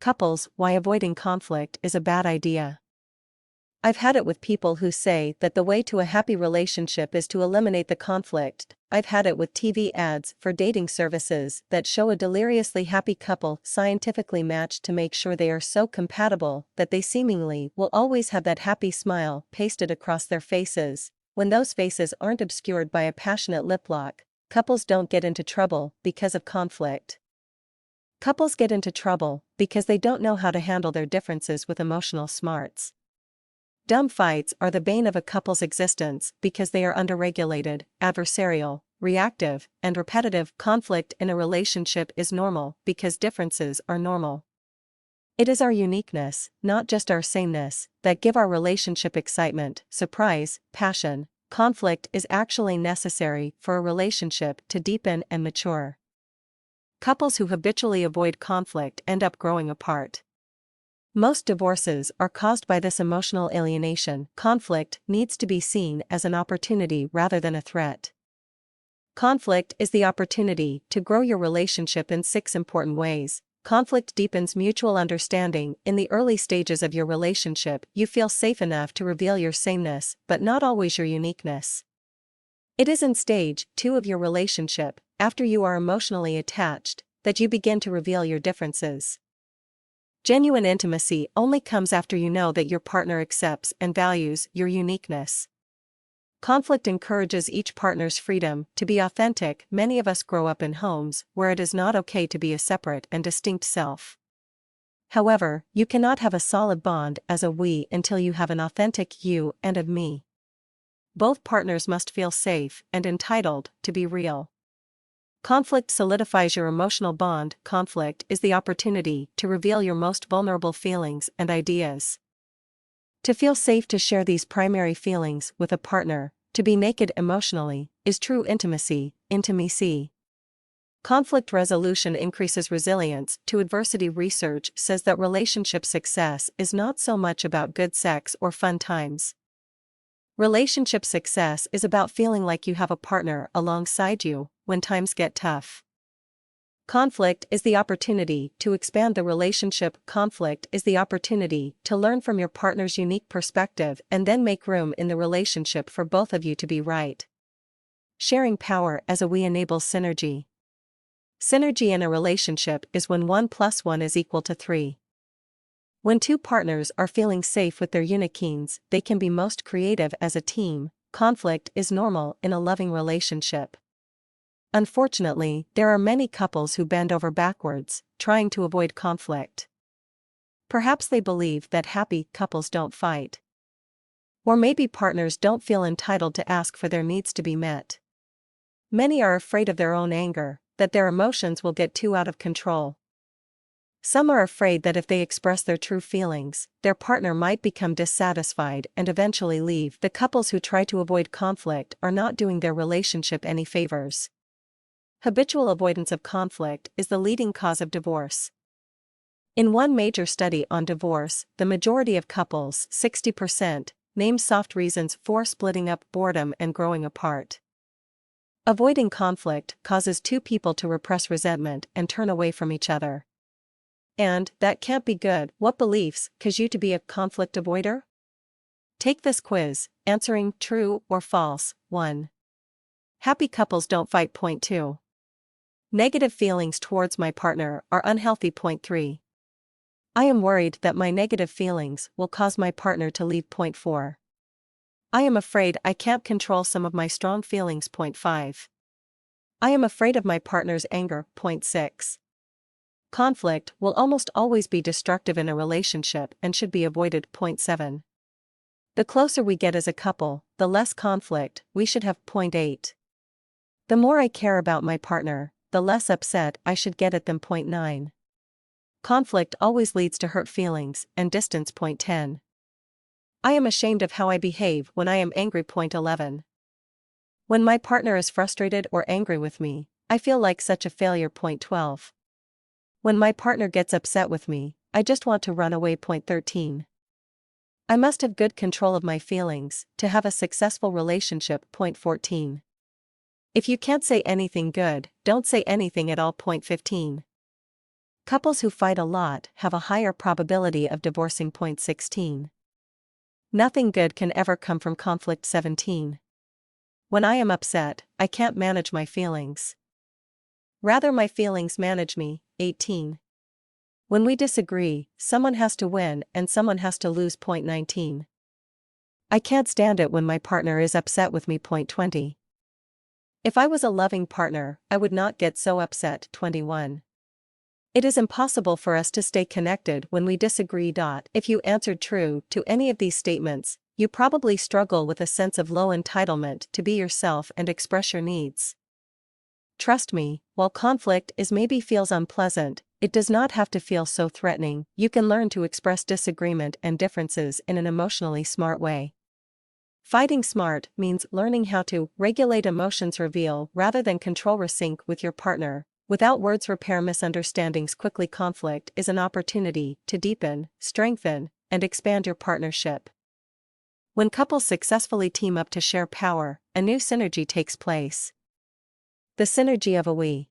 Couples, why avoiding conflict is a bad idea. I've had it with people who say that the way to a happy relationship is to eliminate the conflict. I've had it with TV ads for dating services that show a deliriously happy couple scientifically matched to make sure they are so compatible that they seemingly will always have that happy smile pasted across their faces. When those faces aren't obscured by a passionate lip lock, couples don't get into trouble because of conflict. Couples get into trouble because they don't know how to handle their differences with emotional smarts. Dumb fights are the bane of a couple's existence because they are underregulated, adversarial, reactive, and repetitive. Conflict in a relationship is normal because differences are normal. It is our uniqueness, not just our sameness, that give our relationship excitement, surprise, passion. Conflict is actually necessary for a relationship to deepen and mature. Couples who habitually avoid conflict end up growing apart. Most divorces are caused by this emotional alienation. Conflict needs to be seen as an opportunity rather than a threat. Conflict is the opportunity to grow your relationship in 6 important ways. Conflict deepens mutual understanding. In the early stages of your relationship, you feel safe enough to reveal your sameness, but not always your uniqueness. It is in stage 2 of your relationship, after you are emotionally attached, that you begin to reveal your differences. Genuine intimacy only comes after you know that your partner accepts and values your uniqueness. Conflict encourages each partner's freedom to be authentic. Many of us grow up in homes where it is not okay to be a separate and distinct self. However, you cannot have a solid bond as a we until you have an authentic you and a me. Both partners must feel safe and entitled to be real. Conflict solidifies your emotional bond. Conflict is the opportunity to reveal your most vulnerable feelings and ideas. To feel safe to share these primary feelings with a partner, to be naked emotionally, is true intimacy. Conflict resolution increases resilience to adversity. Research says that relationship success is not so much about good sex or fun times. Relationship success is about feeling like you have a partner alongside you when times get tough. Conflict is the opportunity to expand the relationship. Conflict is the opportunity to learn from your partner's unique perspective and then make room in the relationship for both of you to be right. Sharing power as a we enables synergy. Synergy in a relationship is when 1 + 1 is equal to 3. When two partners are feeling safe with their uniqueness, they can be most creative as a team. Conflict is normal in a loving relationship. Unfortunately, there are many couples who bend over backwards, trying to avoid conflict. Perhaps they believe that happy couples don't fight. Or maybe partners don't feel entitled to ask for their needs to be met. Many are afraid of their own anger, that their emotions will get too out of control. Some are afraid that if they express their true feelings, their partner might become dissatisfied and eventually leave. The couples who try to avoid conflict are not doing their relationship any favors. Habitual avoidance of conflict is the leading cause of divorce. In one major study on divorce, the majority of couples, 60%, named soft reasons for splitting up: boredom and growing apart. Avoiding conflict causes two people to repress resentment and turn away from each other. And that can't be good. What beliefs cause you to be a conflict avoider? Take this quiz, answering true or false. 1. Happy couples don't fight. Point 2. Negative feelings towards my partner are unhealthy. Point 3. I am worried that my negative feelings will cause my partner to leave. Point 4. I am afraid I can't control some of my strong feelings. Point 5. I am afraid of my partner's anger. Point 6. Conflict will almost always be destructive in a relationship and should be avoided. Point 7. The closer we get as a couple, the less conflict we should have. Point 8. The more I care about my partner, the less upset I should get at them. Point 9. Conflict always leads to hurt feelings and distance. Point 10. I am ashamed of how I behave when I am angry. Point 11. When my partner is frustrated or angry with me, I feel like such a failure. Point 12. When my partner gets upset with me, I just want to run away. Point 13. I must have good control of my feelings to have a successful relationship. Point 14. If you can't say anything good, don't say anything at all. Point 15. Couples who fight a lot have a higher probability of divorcing. Point 16. Nothing good can ever come from conflict. 17. When I am upset, I can't manage my feelings. Rather, my feelings manage me. 18. When we disagree, someone has to win and someone has to lose. Point 19. I can't stand it when my partner is upset with me. Point 20. If I was a loving partner, I would not get so upset. 21. It is impossible for us to stay connected when we disagree. If you answered true to any of these statements, you probably struggle with a sense of low entitlement to be yourself and express your needs. Trust me, while conflict maybe feels unpleasant, it does not have to feel so threatening. You can learn to express disagreement and differences in an emotionally smart way. Fighting smart means learning how to regulate emotions, reveal rather than control, resync with your partner. Without words, repair misunderstandings quickly. Conflict is an opportunity to deepen, strengthen, and expand your partnership. When couples successfully team up to share power, a new synergy takes place. The synergy of a we.